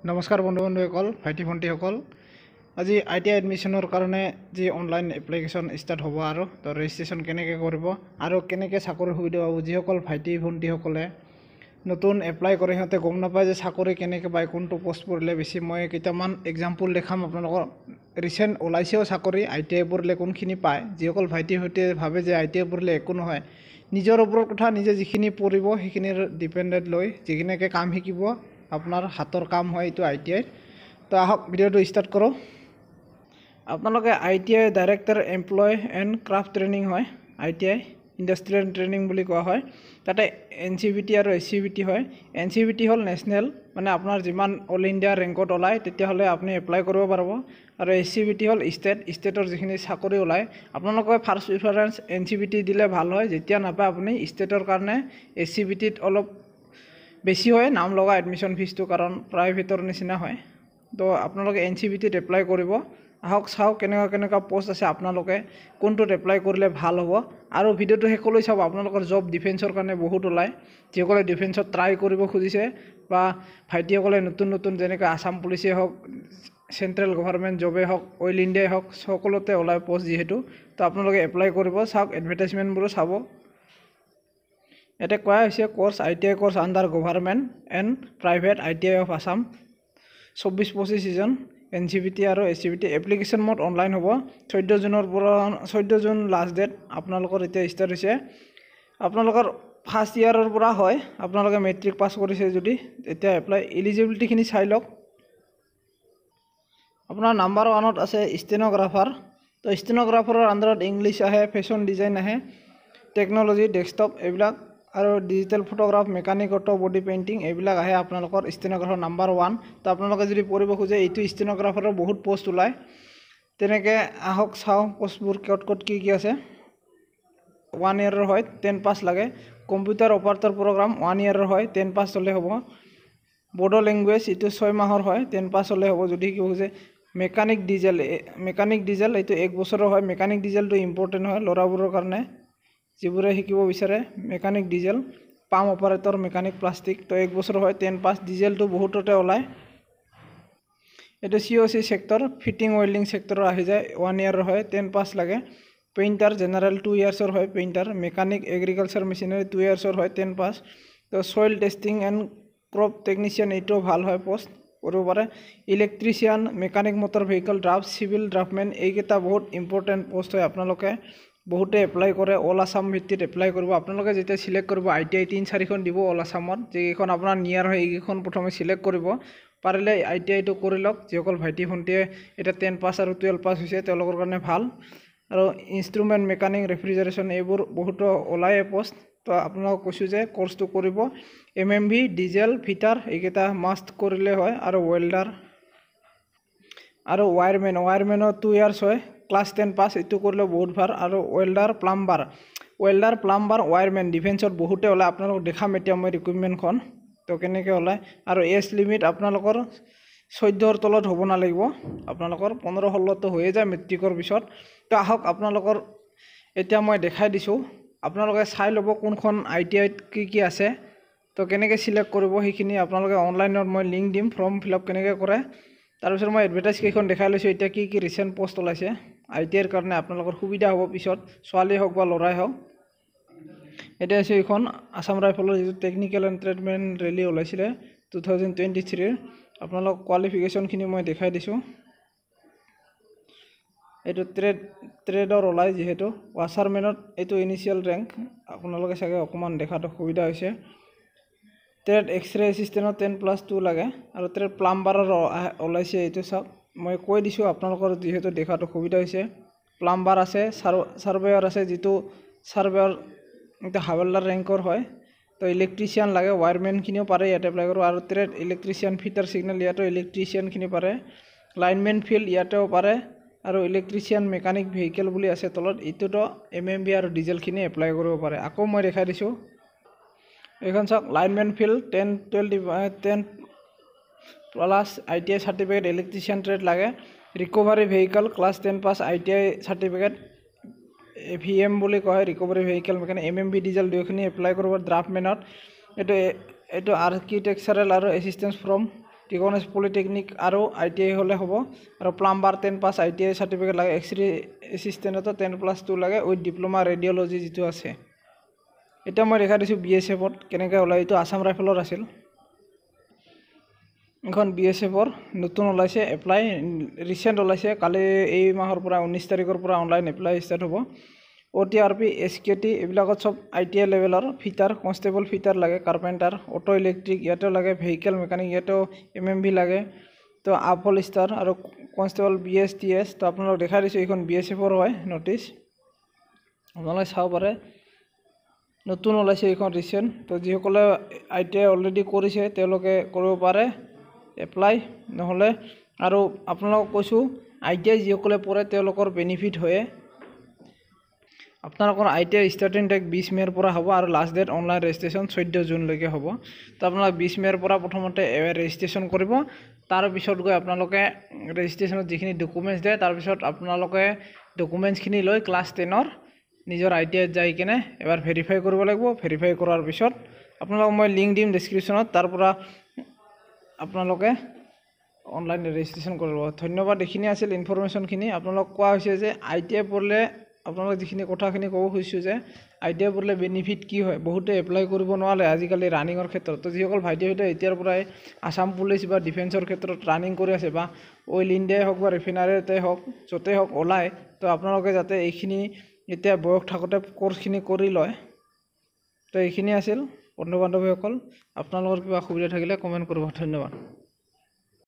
নমস্কাৰ বন্ধুসকল ভাইটি ভণ্টিসকল আজি আইটি এডমিশনৰ কাৰণে যি অনলাইন এপ্লিকেশ্যন ষ্টাৰ্ট হ'ব আৰু তো ৰেজিষ্ট্ৰেশ্যন কেনেকৈ কৰিব আৰু কেনেকৈ চাকৰি সুবিধা পাব যিসকল ভাইটি ভণ্টিসকলে নতুন এপ্লাই কৰে সিহঁতে গম নাপায় যে চাকৰি কেনেকৈ পায় কোনটো পোষ্ট পঢ়িলে বেছি মই কেইটামান এক্সাম্পল দেখাম আপোনালোকৰ ৰিচেণ্ট ওলাইছেও চাকৰি আই টি আই পঢ়িলে কোনখিনি পায় যিসকল ভাইটি ভণ্টি ভাবে যে আই টি আই পঢ়িলে একো নহয় নিজৰ ওপৰত কথা নিজে যিখিনি পঢ়িব সেইখিনিৰ ডিপেণ্ডেণ্ট লৈ যিখিনিকে কাম শিকিব আপোনাৰ হাতৰ কাম হয় এইটো আই টি আই তো আহক ভিডিঅ'টো ষ্টাৰ্ট কৰোঁ আপোনালোকে I T I director employ and craft training হয় I T I industrial training বুলি কোৱা হয় তাতে এন চি বি টি আৰু এছ চি বি টি হয় এন চি বি টি হ'ল নেশ্যনেল মানে আপোনাৰ যিমান অল ইণ্ডিয়া ৰেংকত ওলায় তেতিয়াহ'লে আপুনি এপ্লাই কৰিব পাৰিব আৰু এছ চি বি টি হ'ল ষ্টেটৰ যিখিনি চাকৰি ওলায় আপোনালোকে first preference N C B T দিলে ভাল হয় যেতিয়া নাপায় আপুনি ষ্টেটৰ কাৰণে এছ চি বি টিত অলপ বেছি হয় নাম লগা এডমিশ্যন ফিজটো কাৰণ প্ৰাইভেটৰ নিচিনা হয় তো আপোনালোকে এন চি বি টিত এপ্লাই কৰিব আহক চাওক কেনেকুৱা পোষ্ট আছে আপোনালোকে কোনটোত এপ্লাই কৰিলে ভাল হ'ব আৰু ভিডিঅ'টো শেষলৈ চাব আপোনালোকৰ জব ডিফেন্সৰ কাৰণে বহুত ওলায় যিসকলে ডিফেন্সত ট্ৰাই কৰিব খুজিছে বা ভাইটিসকলে নতুন যেনেকৈ আছাম পুলিচেই হওক চেণ্ট্ৰেল গভৰ্ণমেণ্ট জবেই হওক অইল ইণ্ডিয়াই হওক সকলোতে ওলায় পোষ্ট যিহেতু তো আপোনালোকে এপ্লাই কৰিব চাওক এডভাৰটাইজমেণ্টবোৰো চাব এটা কোৱা হৈছে course I T I course under government and private I T I of Assam 24-25 season N C B T আৰু S C B T application mode online হ'ব 14 জুন লাষ্ট ডেট আপোনালোকৰ এতিয়া ষ্টাৰ্ট হৈছে আপোনালোকৰ ফাৰ্ষ্ট ইয়াৰৰ পৰা হয় আপোনালোকে মেট্ৰিক পাছ কৰিছে যদি এতিয়া এপ্লাই এলিজিবিলিটিখিনি চাই লওক আপোনাৰ নাম্বাৰ 1ত আছে ষ্টেন'গ্ৰাফাৰ তো ষ্টেন'গ্ৰাফাৰৰ আণ্ডাৰত ইংলিছ আহে ফেশ্বন ডিজাইন আহে টেকন'লজি ডেস্কটপ এইবিলাক আৰু digital photograph mechanic auto body painting এইবিলাক আহে আপোনালোকৰ ষ্টেন'গ্ৰাফাৰ নাম্বাৰ 1 তো আপোনালোকে যদি পঢ়িব খোজে এইটো ষ্টেন'গ্ৰাফাৰৰ বহুত পোষ্ট ওলায় তেনেকৈ আহক চাওঁ পোষ্টবোৰ ক'ত কি আছে 1 ইয়াৰৰ হয় 10 পাছ লাগে কম্পিউটাৰ অপাৰেটৰ প্ৰগ্ৰাম 1 ইয়াৰৰ হয় 10 পাছ হ'লে হ'ব বড়ো লেংগুৱেজ এইটো 6 মাহৰ হয় 10 পাছ হ'লে হ'ব যদি কি খোজে মেকানিক ডিজেল এইটো 1 বছৰৰ হয় মেকানিক ডিজেলটো ইম্পৰ্টেণ্ট হয় ল'ৰাবোৰৰ কাৰণে যিবোৰে শিকিব বিচাৰে mechanic diesel pump operator mechanic plastic তো 1 বছৰ হয় 10 পাছ ডিজেলটো বহুততে ওলায় এইটো চি অ' চি ছেক্টৰ ফিটিং ৱেল্ডিং ছেক্টৰৰ আহি যায় 1 ইয়াৰৰ হয় 10 পাছ লাগে পেইণ্টাৰ জেনেৰেল 2 ইয়াৰ্ছৰ হয় পেইণ্টাৰ মেকানিক এগ্ৰিকালচাৰ মেচিনাৰী 2 ইয়াৰ্ছৰ হয় 10 পাছ তো soil testing and crop technician এইটো ভাল হয় পোষ্ট কৰিব পাৰে electrician mechanic motor vehicle draft civil draftsmen এইকেইটা বহুত ইম্পৰ্টেণ্ট পোষ্ট হয় আপোনালোকে বহুতে এপ্লাই কৰে অল আছাম ভিত্তিত এপ্লাই কৰিব আপোনালোকে যেতিয়া চিলেক্ট কৰিব আই টি আই 3-4খন দিব অল আছামত যিকেইখন আপোনাৰ নিয়াৰ হয় এইকেইখন প্ৰথমে চিলেক্ট কৰিব পাৰিলে আই টি আইটো কৰি লওক যিসকল ভাইটি ভণ্টিয়ে এতিয়া 10 পাছ আৰু 12 পাছ হৈছে তেওঁলোকৰ কাৰণে ভাল আৰু ইনষ্ট্ৰুমেণ্ট মেকানিক ৰেফ্ৰিজাৰেশ্যন এইবোৰ বহুতো ওলায় পোষ্ট তো আপোনালোকক কৈছোঁ যে কোৰ্চটো কৰিব MMB ডিজেল ফিটাৰ এইকেইটা মাষ্ট কৰিলে হয় আৰু ৱেল্ডাৰ আৰু ৱায়াৰমেনৰ 2 ইয়াৰ্ছ হয় ক্লাছ 10 পাছ এইটো কৰিলেও বহুত ভাল আৰু ৱেল্ডাৰ প্লাম্বাৰ ৱায়াৰমেন ডিফেন্সত বহুতে ওলায় আপোনালোকক দেখাম এতিয়া মই ৰিকুইৰমেণ্টখন তো কেনেকৈ ওলায় আৰু এজ লিমিট আপোনালোকৰ 14ৰ তলত হ'ব নালাগিব আপোনালোকৰ 15-16তো হৈয়ে যায় মেট্ৰিকৰ পিছত তো আহক আপোনালোকৰ এতিয়া মই দেখাই দিছোঁ আপোনালোকে চাই ল'ব কোনখন আই টি আইত কি আছে তো কেনেকৈ চিলেক্ট কৰিব সেইখিনি আপোনালোকে অনলাইনত মই লিংক দিম ফৰ্ম ফিল আপ কেনেকৈ কৰে তাৰপিছত মই এডভাৰটাইজ কেইখন দেখাই লৈছোঁ এতিয়া কি ৰিচেণ্ট পোষ্ট ওলাইছে আই টি আইৰ কাৰণে আপোনালোকৰ সুবিধা হ'ব পিছত ছোৱালী হওক বা ল'ৰাই হওক এতিয়া আছে এইখন আছাম ৰাইফলৰ যিটো টেকনিকেল এণ্ড ট্ৰেডমেন ৰেলী ওলাইছিলে 2023 আপোনালোক কোৱালিফিকেশ্যনখিনি মই দেখাই দিছোঁ এইটো ট্ৰেডৰ ওলায় যিহেতু ৱাছাৰমেনত এইটো ইনিচিয়েল ৰেংক আপোনালোকে চাগে অকণমান দেখাটো সুবিধা হৈছে ট্ৰেড এক্সৰে এছিষ্টেণ্টত 10+2 লাগে আৰু ট্ৰেড প্লাম্বাৰৰ ওলাইছে এইটো চাওক মই কৈ দিছোঁ আপোনালোকৰ যিহেতু দেখাটো সুবিধা হৈছে প্লাম্বাৰ আছে ছাৰ্ভেয়াৰ আছে যিটো ছাৰ্ভেয়াৰ এইটো হাৱালদাৰ ৰেংকৰ হয় তো ইলেক্ট্ৰিচিয়ান লাগে ৱায়াৰমেনখিনিও পাৰে ইয়াতে এপ্লাই কৰিব আৰু ট্ৰেড ইলেক্ট্ৰিচিয়ান ফিটাৰ ছিগনেল ইয়াতো ইলেক্ট্ৰিচিয়ানখিনি পাৰে লাইনমেন ফিল্ড ইয়াতেও পাৰে আৰু ইলেক্ট্ৰিচিয়ান মেকানিক ভেহিকেল বুলি আছে তলত এইটোতো MMB আৰু ডিজেলখিনি এপ্লাই কৰিব পাৰে আকৌ মই দেখাই দিছোঁ এইখন চাওক lineman field 10+ I T I certificate electrician trade লাগে recovery vehicle class 10 pass I T I certificate VM বুলি কয় recovery vehicle mechanic MMB diesel দুয়োখিনি এপ্লাই কৰিব ড্ৰাফ্টমেনত এইটো আৰ্কিটেকচাৰেল আৰু এছিষ্টেঞ্চ ফ্ৰম গণেশ পলিটেকনিক আৰু ITI হ'লে হ'ব আৰু প্লাম্বাৰ 10 পাছ ITI সাৰ্টিফিকেট লাগে এক্সৰে এছিষ্টেণ্টতো 10+2 লাগে উইথ ডিপ্লোমা ৰেডিঅ'লজি যিটো আছে এটা মই দেখা দিছো BSF-ত কেনেকৈ ওলাই এইটো আসাম ৰাইফলৰ আছিল এখন BSF-ৰ নতুন ওলাইছে এপ্লাই ৰিসেন্ট ওলাইছে কালি এই মাহৰ পৰা 19 তাৰিখৰ পৰা অনলাইন এপ্লাই ষ্টাৰ্ট হ'ব OTRP SKT এইবিলাকত সব ITI লেভেলৰ ফিটাৰ কনষ্টেবল ফিটাৰ লাগে কাৰ্পেণ্টাৰ অটো ইলেক্ট্ৰিক ইয়াতেও লাগে ভেহিকেল মেকানিক ইয়াতেও MMB লাগে তো আপল ষ্টাৰ আৰু কনষ্টেবল BSTS তো আপোনালোক দেখা দিছো এইখন BSF-ৰ হয় নটিচ আপোনালোকে চাব পাৰে নতুন ওলাইছে এইখন ৰিসেন্ট তো যিসকলে ITI অলৰেডি কৰিছে তেওঁলোকে কৰিব পাৰে এপ্লাই নহলে আৰু আপোনালোকক কৈছো ITI যিসকলে পঢ়ে তেওঁলোকৰ বেনিফিট হয় আপোনালোকৰ ITI ষ্টাৰ্টিং ডেট 20 মেৰ পৰা হ'ব আৰু last date online registration 14 June লৈকে হ'ব তো আপোনালোক 20 মেৰ পৰা প্ৰথমতে ৰেজিষ্ট্ৰেচন কৰিব তাৰ পিছত গৈ আপোনালোকে ৰেজিষ্ট্ৰেচনত যিখিনি ডকুমেন্টছ দিয়ে তাৰ পিছত আপোনালোকে ডকুমেন্টছ খিনি লৈ ক্লাছ 10ৰ নিজৰ ITI যাই কিনে এবাৰ ভেৰিফাই কৰিব লাগিব ভেৰিফাই কৰাৰ পিছত আপোনালোক মই লিংক দিম ডেসক্ৰিপচনত তাৰ পৰা আপোনালোকে অনলাইন ৰেজিষ্ট্ৰেচন কৰিব ধন্যবাদ এইখিনি আছিল ইনফৰমেশন খিনি আপোনালোক কোৱা হৈছে যে ITI পঢ়লে আপোনালোক যিখিনি কথাখিনি ক'ব খুজিছো যে ITI পঢ়লে বেনিফিট কি হয় বহুতে এপ্লাই কৰিব নোৱাৰে আজিকালি ৰানিংৰ ক্ষেত্ৰত তো যিসকল ভাইটিহঁতে এতিয়াৰ পৰাই আসাম পুলিচ বা ডিফেন্সৰ ক্ষেত্ৰত ৰানিং কৰি আছে বা অইল ইণ্ডিয়াই হওক বা ৰিফাইনাৰীতে হওক য'তে হওক ওলাই তো আপোনালোকে যাতে এইখিনি এতিয়া বয়স থাকোতে কোৰ্সখিনি কৰি লয় তো এইখিনি আছিল বন্ধু বান্ধৱীসকল আপোনালোকৰ কিবা সুবিধা থাকিলে কমেন্ট কৰিব ধন্যবাদ